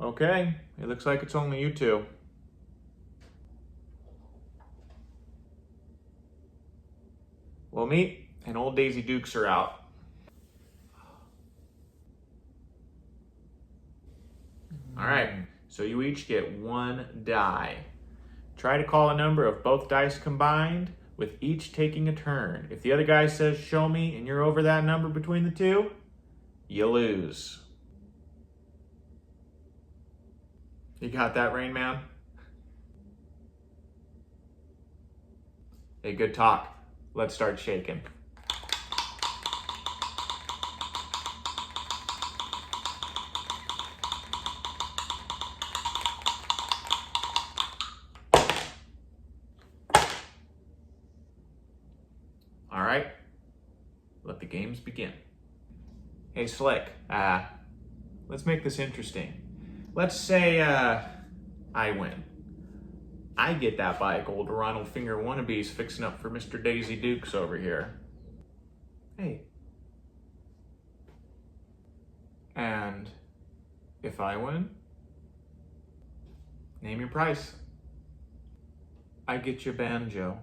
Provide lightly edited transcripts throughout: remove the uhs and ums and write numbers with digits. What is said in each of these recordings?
Okay, it looks like it's only you two. Well, me and old Daisy Dukes are out. All right, so you each get one die. Try to call a number of both dice combined, with each taking a turn. If the other guy says show me and you're over that number between the two, you lose. You got that, Rain Man? Hey, good talk. Let's start shaking. All right, let the games begin. Hey, Slick, let's make this interesting. Let's say I win. I get that bike old Ronald Finger wannabes fixing up for Mr. Daisy Dukes over here. Hey. And if I win, name your price. I get your banjo.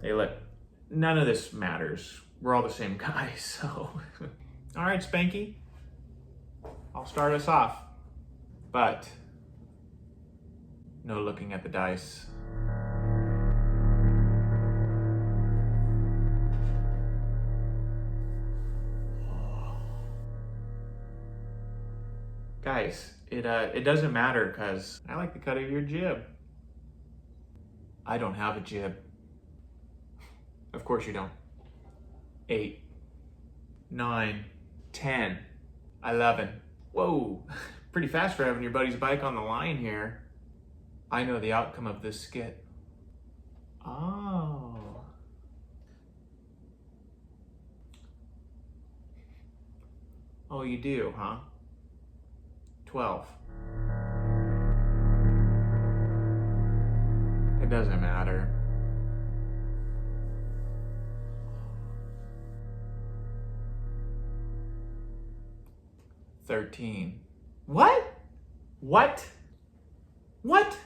Hey, look, none of this matters. We're all the same guy, so. All right, Spanky, I'll start us off, but no looking at the dice. Guys, it doesn't matter because I like the cut of your jib. I don't have a jib. Of course you don't. 8, 9, 10, 11. Whoa, pretty fast for having your buddy's bike on the line here. I know the outcome of this skit. Oh. Oh, you do, huh? 12. It doesn't matter. 13. What? What? What?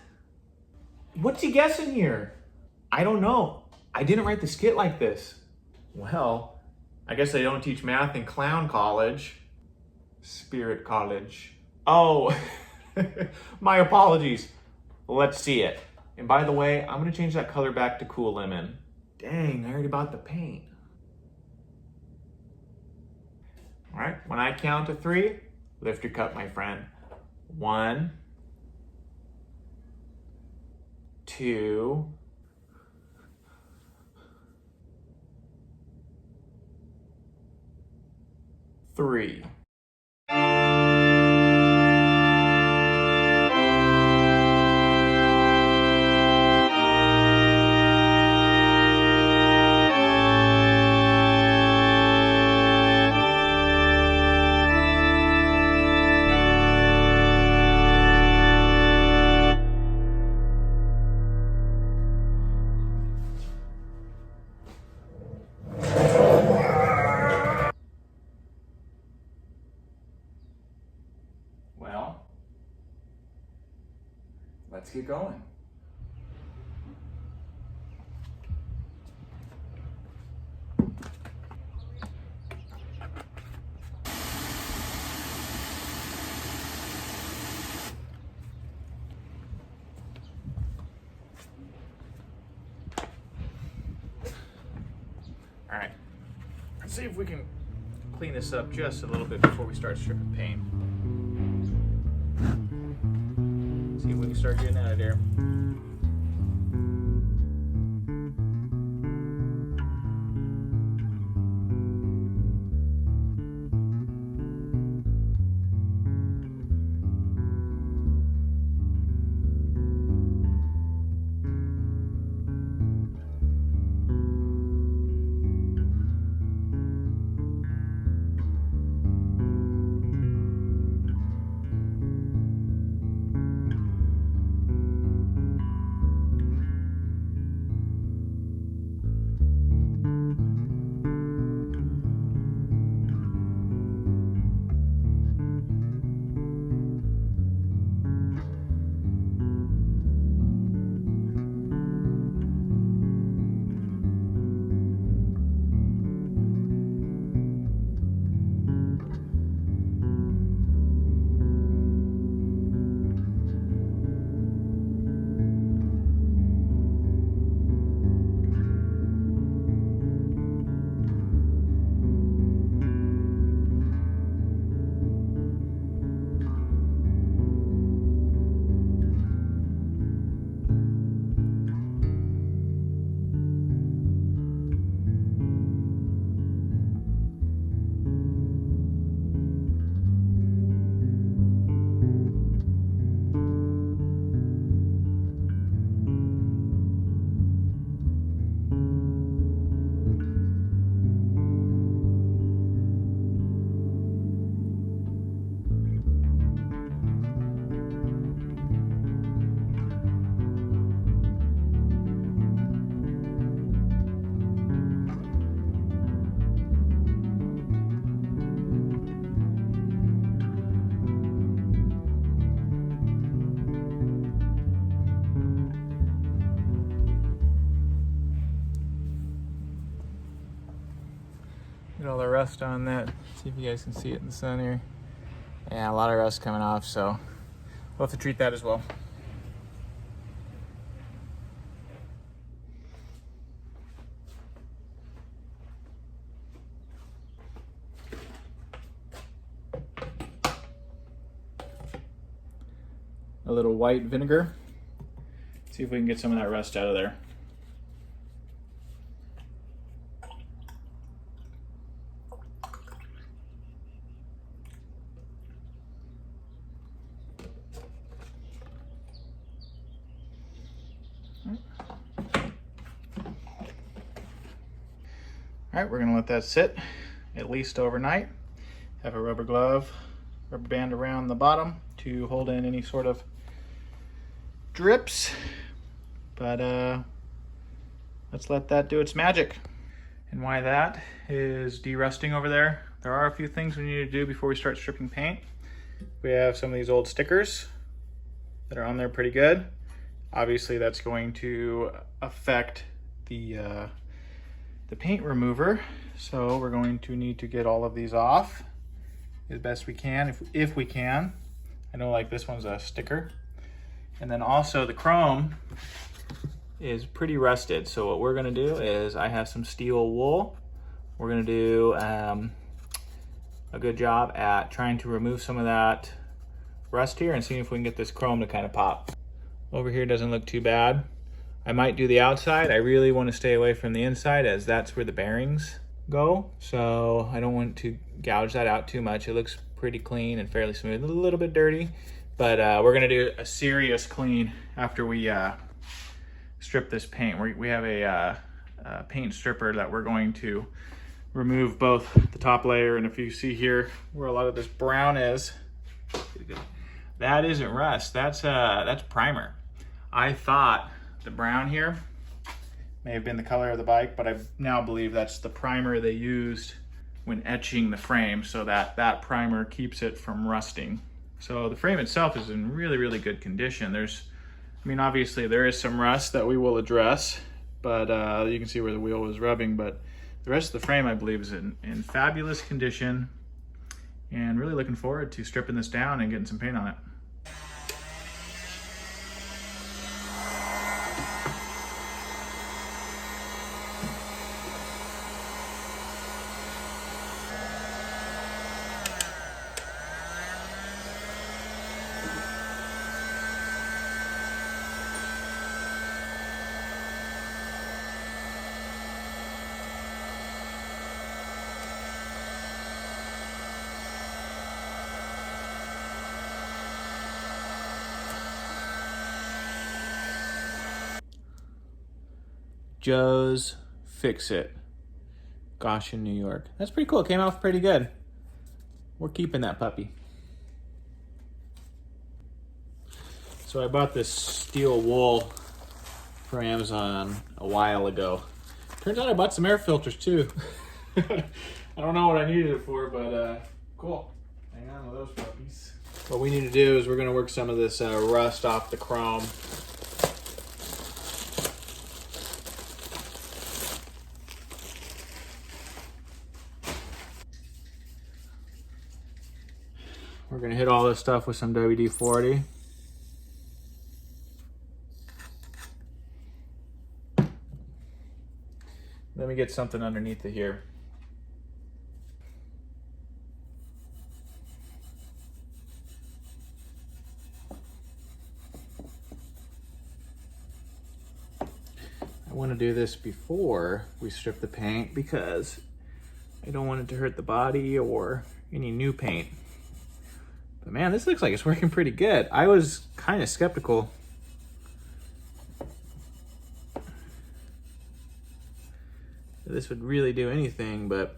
What's he guessing here? I don't know. I didn't write the skit like this. Well, I guess they don't teach math in clown college. Spirit college. Oh, my apologies. Let's see it. And by the way, I'm gonna change that color back to Cool Lemon. Dang, I already bought the paint. All right, when I count to 3, lift your cup, my friend. 1, 2, 3. Well, let's get going. All right, let's see if we can clean this up just a little bit before we start stripping paint. See if we can start getting out of there. Get all the rust on that. See if you guys can see it in the sun here. Yeah, a lot of rust coming off, so we'll have to treat that as well. A little white vinegar. See if we can get some of that rust out of there. All right, we're gonna let that sit at least overnight. Have a rubber glove, rubber band around the bottom to hold in any sort of drips. But let's let that do its magic. And why that is derusting over there. There are a few things we need to do before we start stripping paint. We have some of these old stickers that are on there pretty good. Obviously that's going to affect the paint remover. So we're going to need to get all of these off as best we can, if we can. I know like this one's a sticker. And then also the chrome is pretty rusted. So what we're gonna do is, I have some steel wool. We're gonna do a good job at trying to remove some of that rust here and seeing if we can get this chrome to kind of pop. Over here doesn't look too bad. I might do the outside. I really want to stay away from the inside as that's where the bearings go. So I don't want to gouge that out too much. It looks pretty clean and fairly smooth, a little bit dirty, but we're gonna do a serious clean after we strip this paint. We have a paint stripper that we're going to remove both the top layer, and if you see here where a lot of this brown is, that isn't rust, that's primer. I thought the brown here may have been the color of the bike, but I now believe that's the primer they used when etching the frame, so that primer keeps it from rusting. So the frame itself is in really, really good condition. I mean, obviously there is some rust that we will address, but you can see where the wheel was rubbing, but the rest of the frame, I believe, is in fabulous condition, and really looking forward to stripping this down and getting some paint on it. Joe's Fix-It, Goshen, New York. That's pretty cool. It came off pretty good. We're keeping that puppy. So I bought this steel wool from Amazon a while ago. Turns out I bought some air filters too. I don't know what I needed it for, but cool. Hang on to those puppies. What we need to do is we're gonna work some of this rust off the chrome. We're gonna hit all this stuff with some WD-40. Let me get something underneath it here. I want to do this before we strip the paint because I don't want it to hurt the body or any new paint. But man, this looks like it's working pretty good. I was kind of skeptical. this would really do anything, but.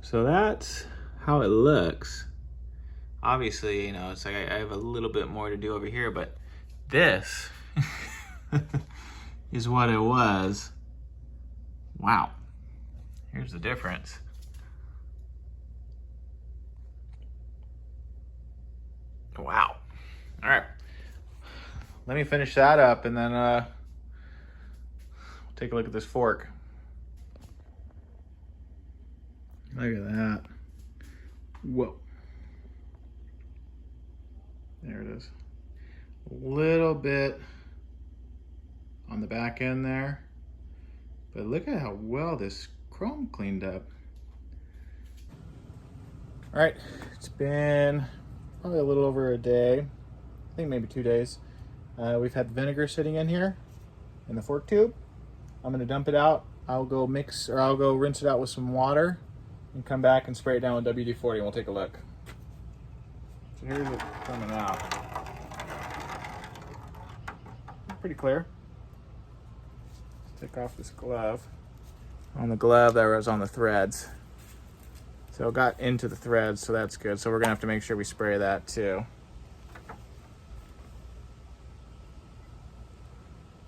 So that's how it looks. Obviously, you know, it's like I have a little bit more to do over here, but this is what it was. Wow. Here's the difference. Wow. All right. Let me finish that up and then we'll take a look at this fork. Look at that. Whoa. There it is. A little bit on the back end there. But look at how well this chrome cleaned up. All right, it's been probably a little over a day. I think maybe 2 days. We've had vinegar sitting in here in the fork tube. I'm gonna dump it out. I'll go rinse it out with some water and come back and spray it down with WD-40 and we'll take a look. So here's it coming out. Pretty clear. Let's take off this glove. On the glove that was on the threads. So it got into the threads, so that's good. So we're gonna have to make sure we spray that too.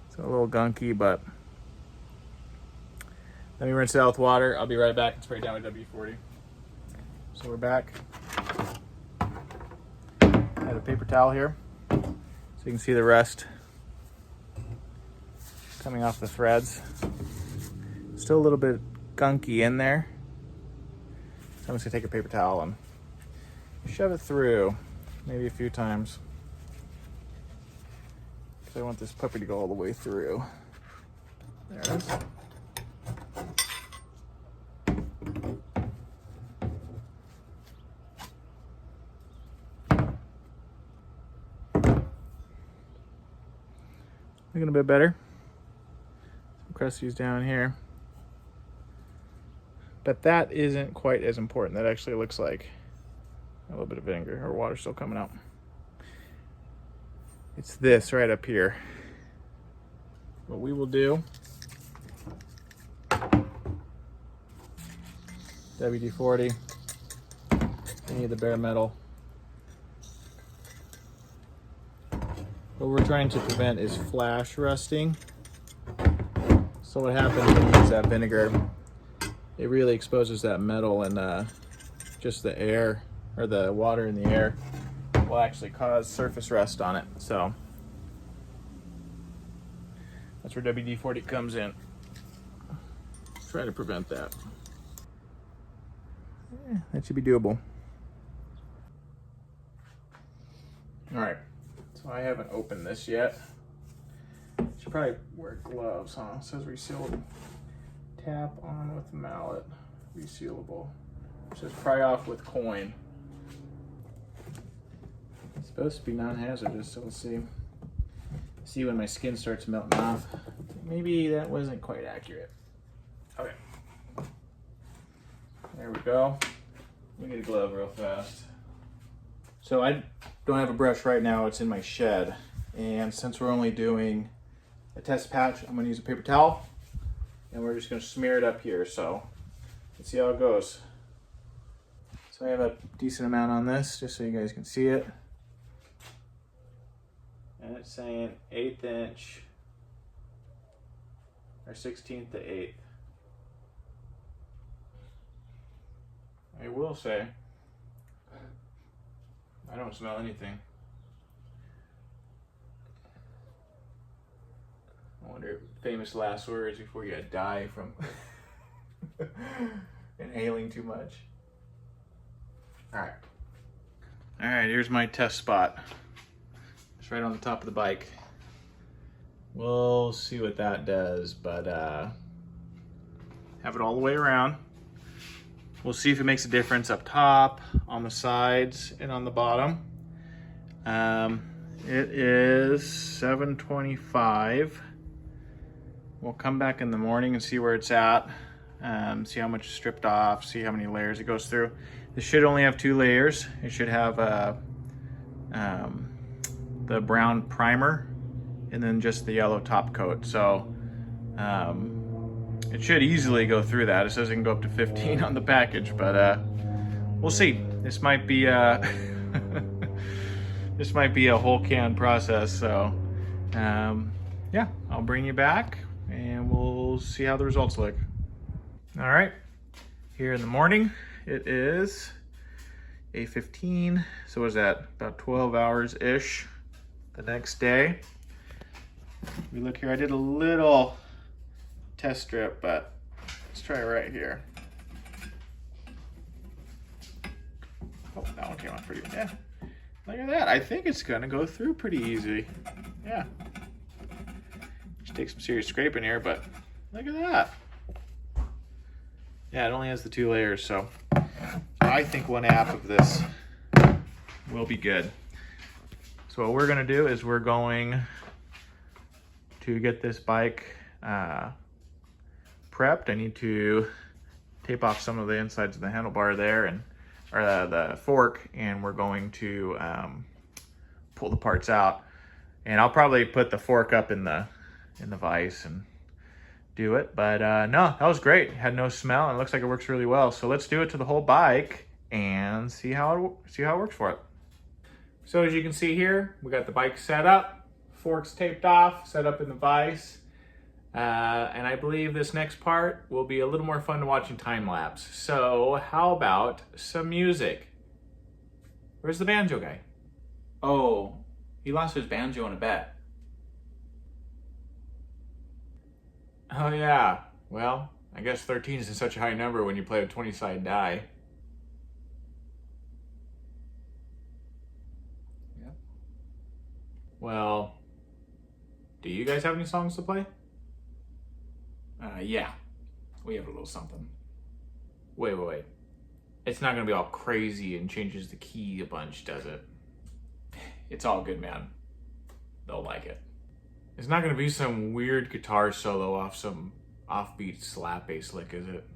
It's a little gunky, but let me rinse it out with water. I'll be right back and spray it down with WD-40. So we're back. I have a paper towel here, so you can see the rust coming off the threads. Still a little bit gunky in there. So I'm just gonna take a paper towel and shove it through, maybe a few times. Because I want this puppy to go all the way through. There it is. Looking a bit better. Some crusties down here. But that isn't quite as important. That actually looks like a little bit of vinegar or water still coming out. It's this right up here. What we will do, WD-40, we need the bare metal. What we're trying to prevent is flash rusting. So what happens when you use that vinegar, it really exposes that metal, and just the air or the water in the air will actually cause surface rust on it. So that's where WD-40 comes in. Try to prevent that. Yeah, that should be doable. All right. So I haven't opened this yet. Should probably wear gloves, huh? It says resealable. Tap on with mallet. Resealable. It says pry off with coin. It's supposed to be non-hazardous, so we'll see. See when my skin starts melting off. Maybe that wasn't quite accurate. Okay. There we go. Let me get a glove real fast. So I don't have a brush right now, it's in my shed. And since we're only doing a test patch, I'm gonna use a paper towel and we're just gonna smear it up here. So let's see how it goes. So I have a decent amount on this, just so you guys can see it. And it's saying 1/8 inch or 1/16 to 1/8. I will say, I don't smell anything. I wonder, famous last words before you die from inhaling too much. All right, here's my test spot. It's right on the top of the bike. We'll see what that does, but have it all the way around. We'll see if it makes a difference up top, on the sides, and on the bottom. It is 7:25. We'll come back in the morning and see where it's at. See how much is stripped off, see how many layers it goes through. This should only have 2 layers. It should have the brown primer and then just the yellow top coat. So It should easily go through that. It says it can go up to 15 on the package, but we'll see. This might be this might be a whole can process. So yeah, I'll bring you back and we'll see how the results look. All right, here in the morning, it is 8:15. So what is that? About 12 hours-ish the next day. We look here, I did a little test strip, but let's try it right here. Oh, that one came out pretty good. Yeah, look at that. I think it's gonna go through pretty easy. Yeah. Just take some serious scraping here, but look at that. Yeah, it only has the 2 layers, so I think 1 app of this will be good. So what we're gonna do is we're going to get this bike prepped. I need to tape off some of the insides of the handlebar there, and or the fork, and we're going to pull the parts out. And I'll probably put the fork up in the vise and do it. But no, that was great. It had no smell, and it looks like it works really well. So let's do it to the whole bike and see how it works for it. So as you can see here, we got the bike set up, forks taped off, set up in the vise. And I believe this next part will be a little more fun to watch in time lapse. So how about some music? Where's the banjo guy? Oh, he lost his banjo in a bet. Oh yeah, well, I guess 13 isn't such a high number when you play a 20-side die. Yep. Well, do you guys have any songs to play? Yeah, we have a little something. Wait. It's not gonna be all crazy and changes the key a bunch, does it? It's all good, man. They'll like it. It's not gonna be some weird guitar solo off some offbeat slap bass lick, is it?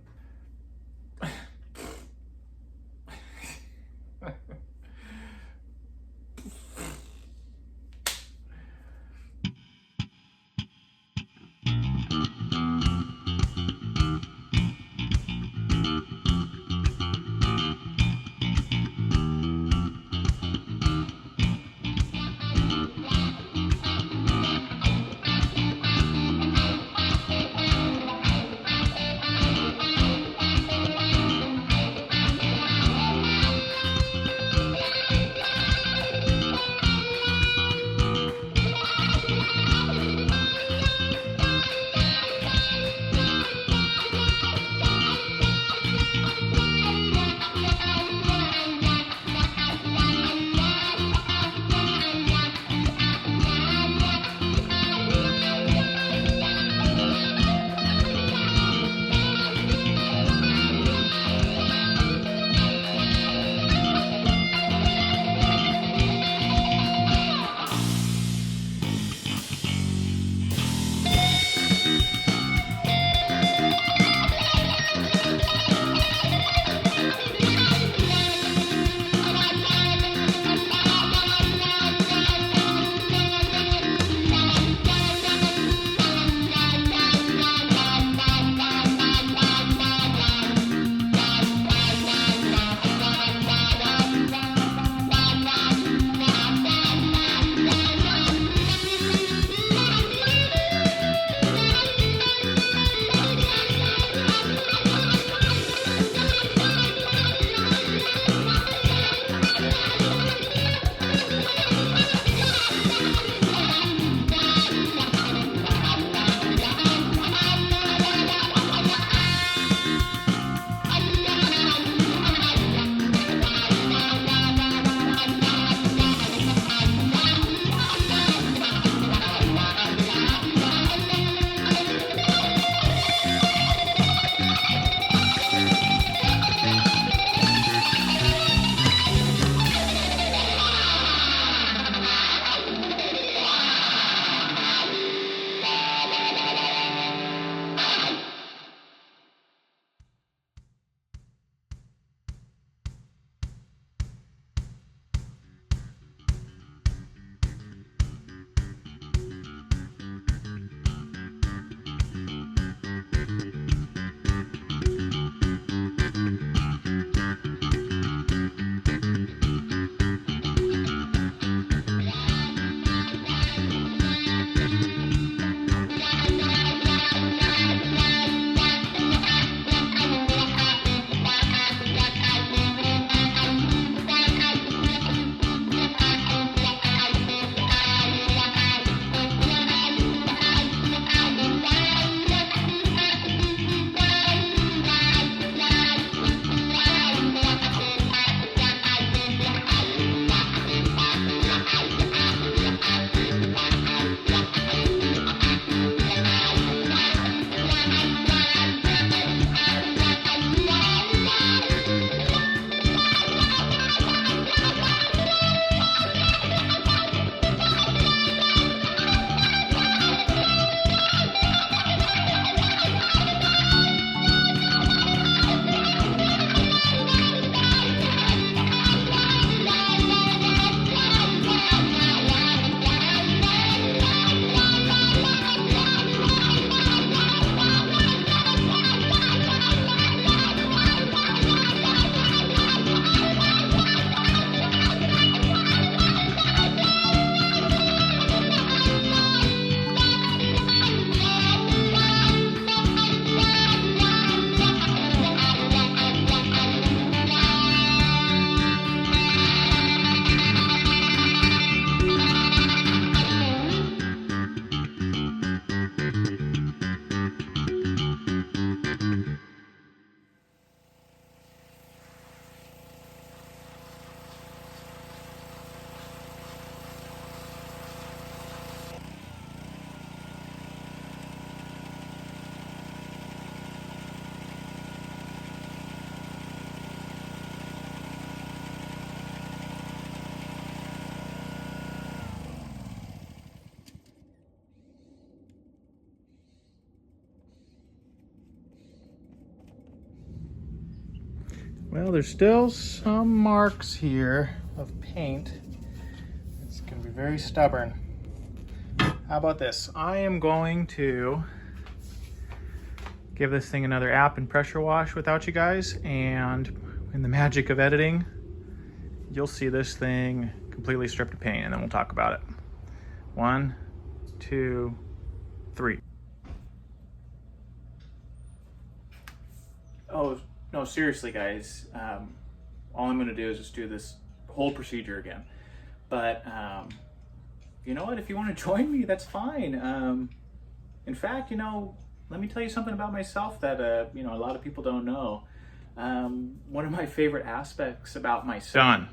Well, there's still some marks here of paint. It's gonna be very stubborn. How about this? I am going to give this thing another app and pressure wash without you guys, and in the magic of editing, you'll see this thing completely stripped of paint, and then we'll talk about it. 1, 2, 3. Oh, no, seriously, guys. All I'm gonna do is just do this whole procedure again. But you know what? If you want to join me, that's fine. In fact, you know, let me tell you something about myself that you know, a lot of people don't know. One of my favorite aspects about myself. Done.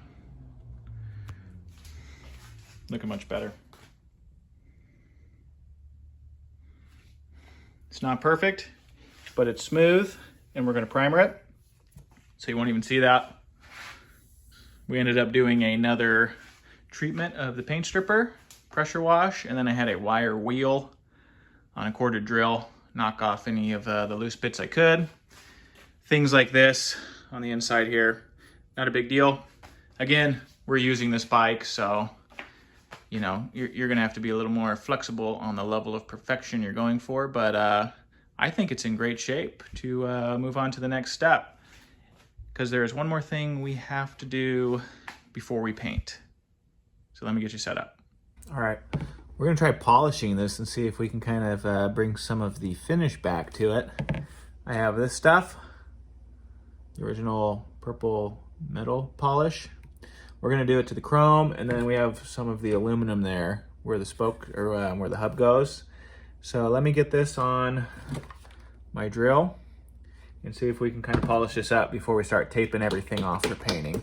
Looking much better. It's not perfect, but it's smooth, and we're gonna primer it, so you won't even see that. We ended up doing another treatment of the paint stripper, pressure wash, and then I had a wire wheel on a corded drill, knock off any of the loose bits I could. Things like this on the inside here, not a big deal. Again, we're using this bike, so you know, you're gonna have to be a little more flexible on the level of perfection you're going for, but I think it's in great shape to move on to the next step, because there's one more thing we have to do before we paint. So let me get you set up. All right, we're gonna try polishing this and see if we can kind of bring some of the finish back to it. I have this stuff, the original purple metal polish. We're gonna do it to the chrome, and then we have some of the aluminum there where the spoke, or where the hub goes. So let me get this on my drill and see if we can kind of polish this up before we start taping everything off for painting.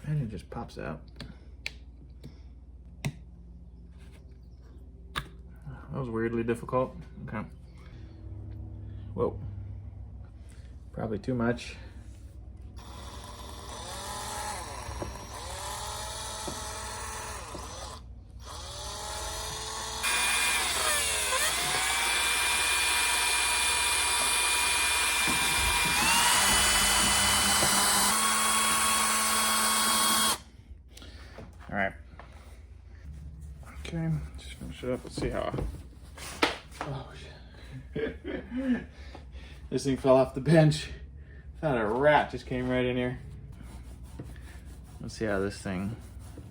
And it just pops out. That was weirdly difficult. Okay. Whoa. Probably too much. All right. Okay, just finish it up. Let's see how. Oh shit! This thing fell off the bench. Thought a rat just came right in here. Let's see how this thing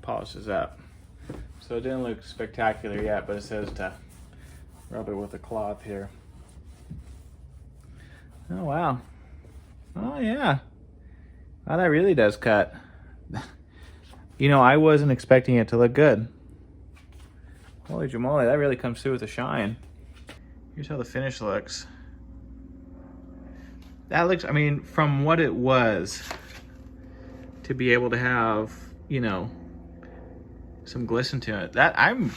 polishes up. So it didn't look spectacular yet, but it says to rub it with a cloth here. Oh wow! Oh yeah! Wow, that really does cut. You know, I wasn't expecting it to look good. Holy jamoly, that really comes through with a shine. Here's how the finish looks. That looks, I mean, from what it was, to be able to have, you know, some glisten to it, that I'm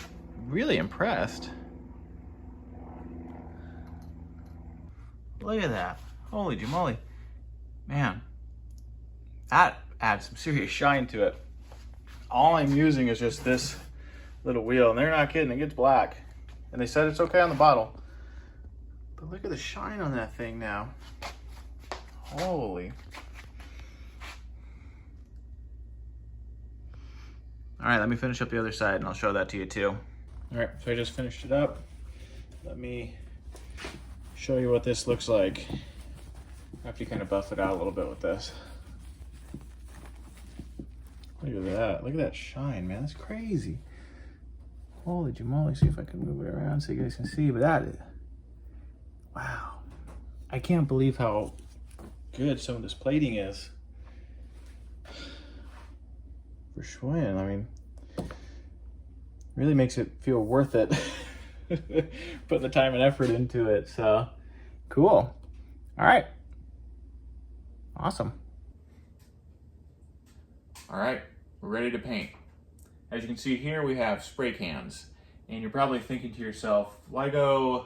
really impressed. Look at that. Holy jamoly. Man, that adds some serious shine to it. All I'm using is just this little wheel, and they're not kidding, it gets black. And they said it's okay on the bottle. But look at the shine on that thing now. Holy. All right, let me finish up the other side and I'll show that to you too. All right, so I just finished it up. Let me show you what this looks like after you kind of buff it out a little bit with this. Look at that. Look at that shine, man. That's crazy. Holy jamoly. See if I can move it around so you guys can see. But that is... Wow. I can't believe how good some of this plating is. For Schwinn, I mean, really makes it feel worth it. Put the time and effort into it. So, cool. All right. Awesome. All right, we're ready to paint. As you can see here, we have spray cans. And you're probably thinking to yourself, why go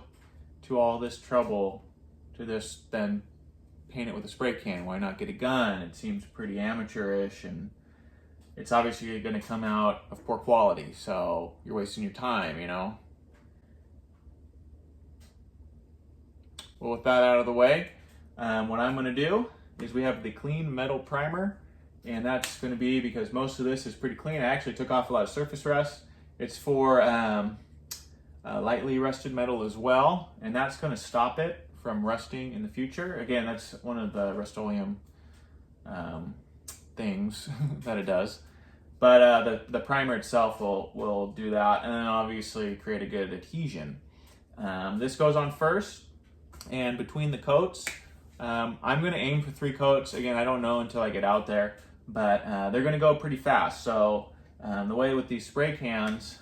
to all this trouble to this, then paint it with a spray can? Why not get a gun? It seems pretty amateurish, and it's obviously gonna come out of poor quality, so you're wasting your time, you know? Well, with that out of the way, what I'm going to do is we have the clean metal primer, and that's going to be because most of this is pretty clean. I actually took off a lot of surface rust. It's for lightly rusted metal as well, and that's going to stop it from rusting in the future. Again, that's one of the Rust-Oleum things that it does. But the primer itself will do that, and then obviously create a good adhesion. This goes on first, and between the coats, I'm going to aim for 3 coats. Again, I don't know until I get out there, but they're going to go pretty fast. So the way with these spray cans,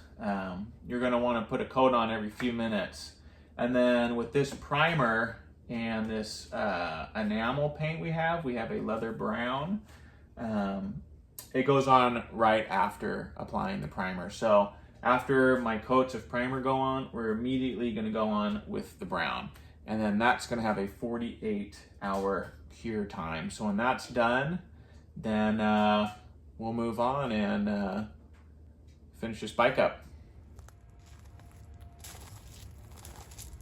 you're going to want to put a coat on every few minutes. And then with this primer and this enamel paint we have a leather brown. It goes on right after applying the primer. So after my coats of primer go on, we're immediately going to go on with the brown. And then that's going to have a 48-hour cure time. So when that's done, then we'll move on and finish this bike up.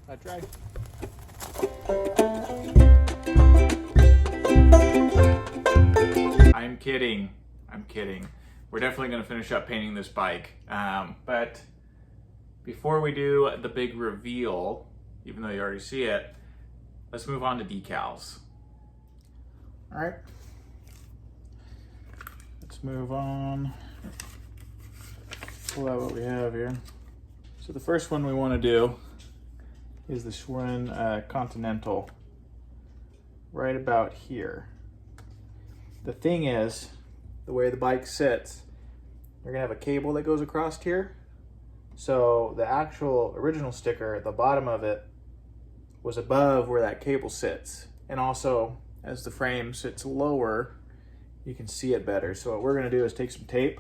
That's right. I'm kidding. We're definitely going to finish up painting this bike. But before we do the big reveal, even though you already see it, let's move on to decals. All right. Let's move on. Pull out what we have here. So the first one we want to do is the Schwinn Continental, right about here. The thing is, the way the bike sits, you're gonna have a cable that goes across here. So the actual original sticker at the bottom of it was above where that cable sits. And also, as the frame sits lower, you can see it better. So what we're gonna do is take some tape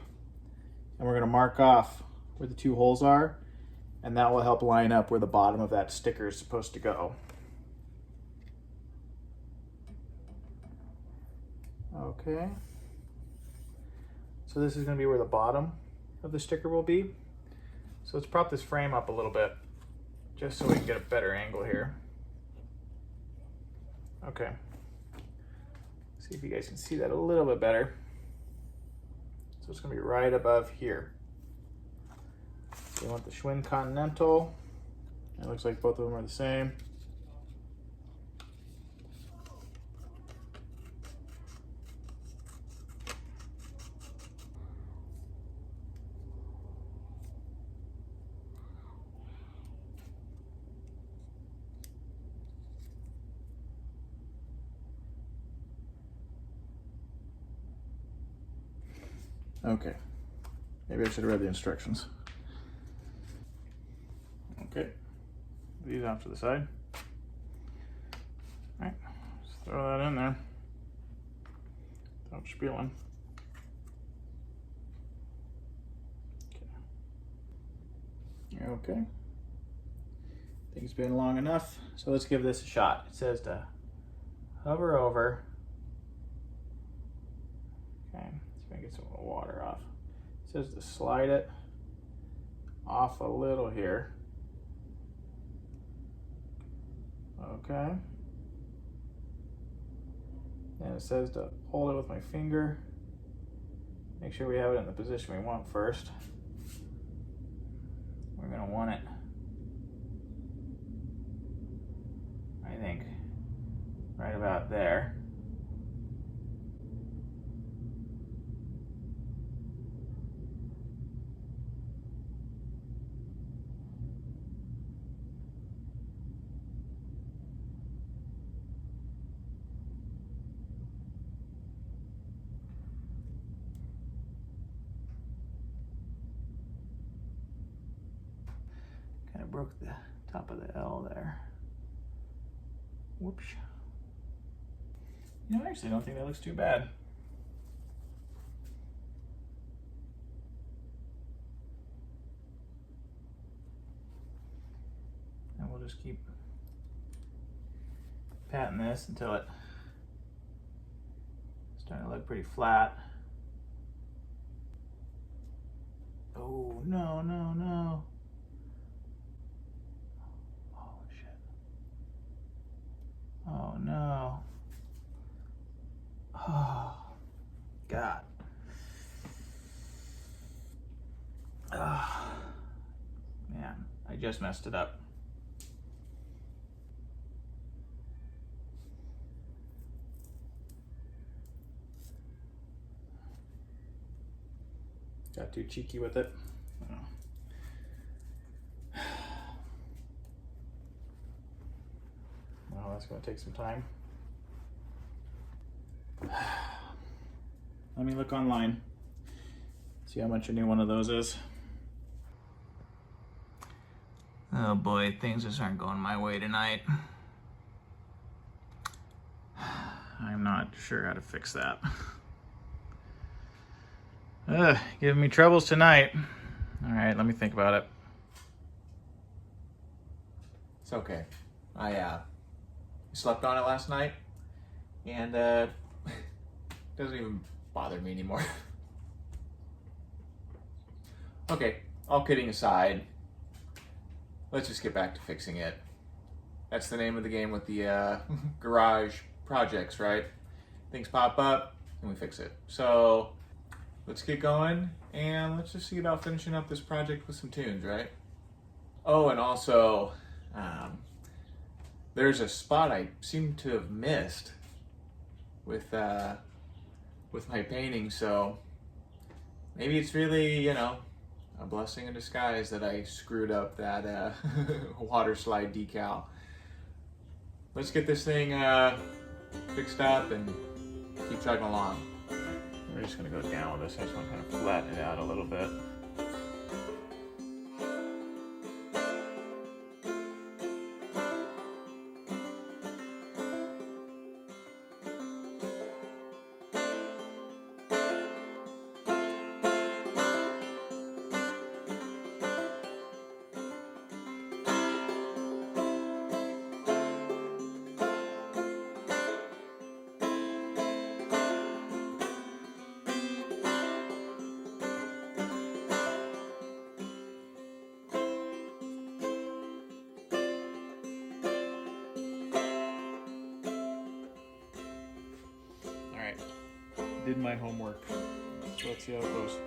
and we're gonna mark off where the 2 holes are, and that will help line up where the bottom of that sticker is supposed to go. Okay. So this is going to be where the bottom of the sticker will be. So let's prop this frame up a little bit, just so we can get a better angle here. Okay. See if you guys can see that a little bit better. So it's going to be right above here. So we want the Schwinn Continental. It looks like both of them are the same. Okay, maybe I should have read the instructions. Okay, these off to the side. All right, just throw that in there. Without spilling. Okay, things been long enough, so let's give this a shot. It says to hover over. Okay. Get some water off. It says to slide it off a little here. Okay. And it says to hold it with my finger. Make sure we have it in the position we want first. We're going to want it, I think, right about there. Kind of broke the top of the L there. Whoops. You know, I actually don't think that looks too bad. And we'll just keep patting this until it's starting to look pretty flat. Oh, no, no, no. Oh, shit. Oh, no. just messed it up. Got too cheeky with it. Well, that's going to take some time. Let me look online. See how much a new one of those is. Oh boy, things just aren't going my way tonight. I'm not sure how to fix that. Giving me troubles tonight. All right, let me think about it. It's okay. I slept on it last night, and it doesn't even bother me anymore. Okay, all kidding aside, let's just get back to fixing it. That's the name of the game with the garage projects, right? Things pop up and we fix it. So let's get going and let's just see about finishing up this project with some tunes, right? Oh, and also, there's a spot I seem to have missed with my painting, so maybe it's really, you know, a blessing in disguise that I screwed up that water slide decal. Let's get this thing fixed up and keep chugging along. We're just gonna go down with this. I just want to kind of flatten it out a little bit. Did my homework. So let's see how it goes.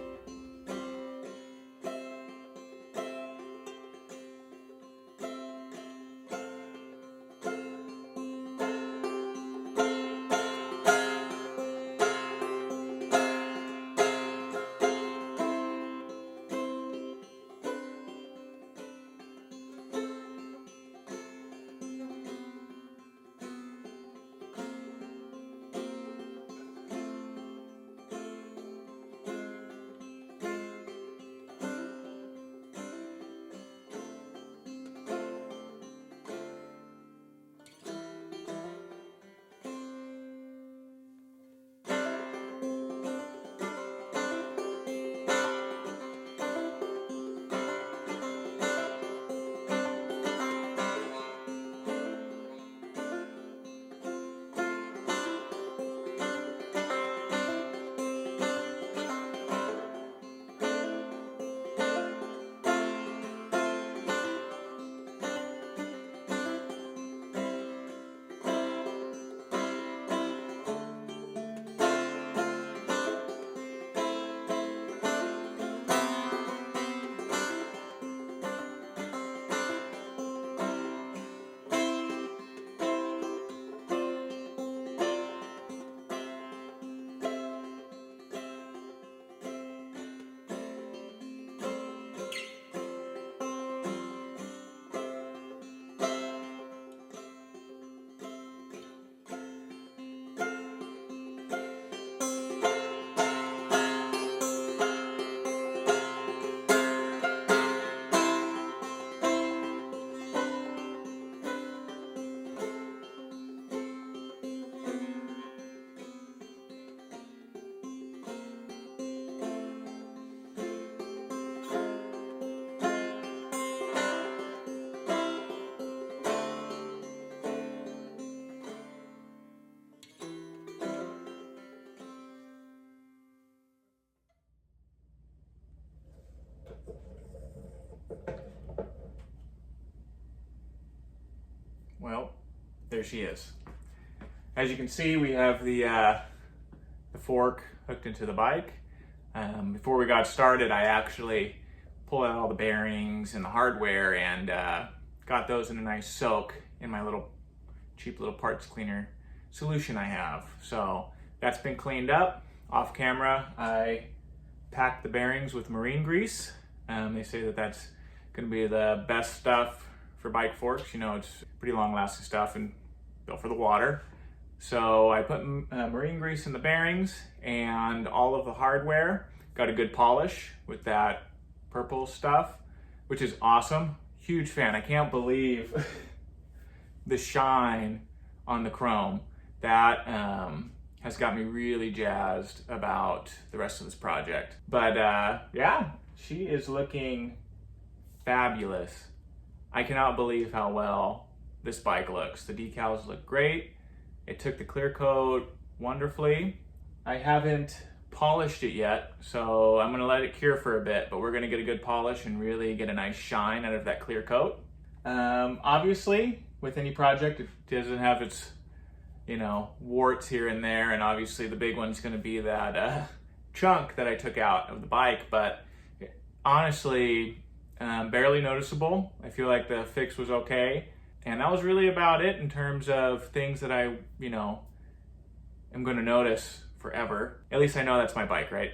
Well, there she is. As you can see, we have the fork hooked into the bike. Before we got started, I actually pull out all the bearings and the hardware, and got those in a nice soak in my little cheap little parts cleaner solution I have. So that's been cleaned up. Off camera, I packed the bearings with marine grease. They say that that's going to be the best stuff for bike forks. You know, it's pretty long lasting stuff and built for the water. So I put marine grease in the bearings and all of the hardware. Got a good polish with that purple stuff, which is awesome. Huge fan. I can't believe the shine on the chrome. That has got me really jazzed about the rest of this project. But yeah, she is looking fabulous. I cannot believe how well this bike looks. The decals look great. It took the clear coat wonderfully. I haven't polished it yet, so I'm gonna let it cure for a bit, but we're gonna get a good polish and really get a nice shine out of that clear coat. Obviously, with any project, it doesn't have its, you know, warts here and there, and obviously the big one's gonna be that chunk that I took out of the bike, but honestly, barely noticeable. I feel like the fix was okay, and that was really about it in terms of things that I, you know, am gonna notice forever. At least I know that's my bike, right?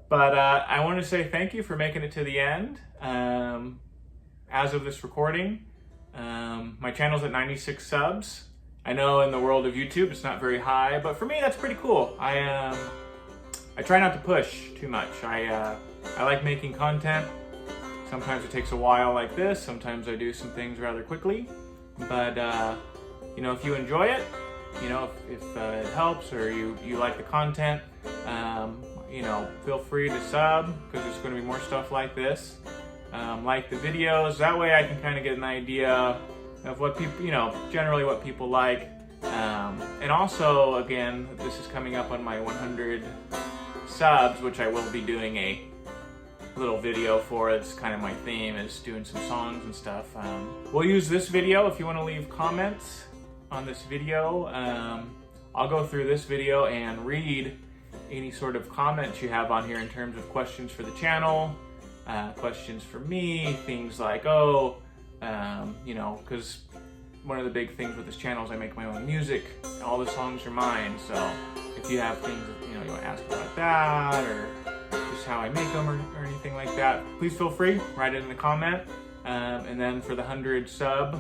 But I want to say thank you for making it to the end. As of this recording, my channel's at 96 subs. I know in the world of YouTube it's not very high, but for me that's pretty cool. I try not to push too much. I like making content. Sometimes it takes a while like this. Sometimes I do some things rather quickly. But you know, if you enjoy it, you know, if it helps or you like the content, you know, feel free to sub, because there's going to be more stuff like this. Like the videos, that way I can kind of get an idea of what people, you know, generally what people like. And also, again, this is coming up on my 100 subs, which I will be doing a little video for. It's kind of my theme, is doing some songs and stuff. We'll use this video if you want to leave comments on this video. I'll go through this video and read any sort of comments you have on here in terms of questions for the channel, questions for me, things like, oh, you know, because one of the big things with this channel is I make my own music. All the songs are mine, so if you have things that, you know, you want to ask about that, or just how I make them, or anything like that, please feel free, write it in the comment. And then for the 100 sub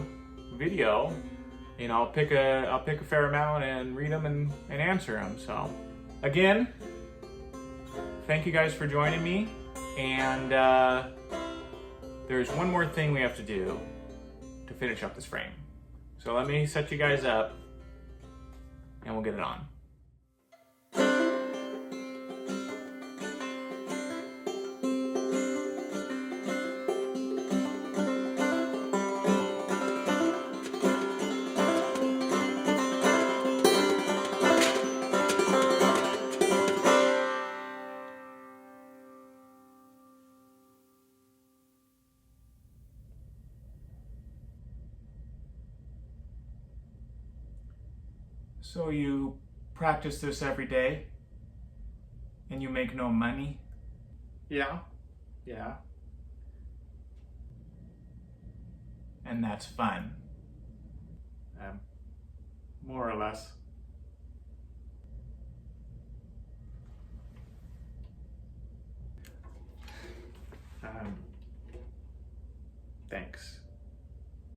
video, you know, I'll pick a fair amount and read them and answer them. So again, thank you guys for joining me. And there's one more thing we have to do to finish up this frame. So let me set you guys up and we'll get it on. So you practice this every day and you make no money? Yeah. And that's fun? More or less. Thanks.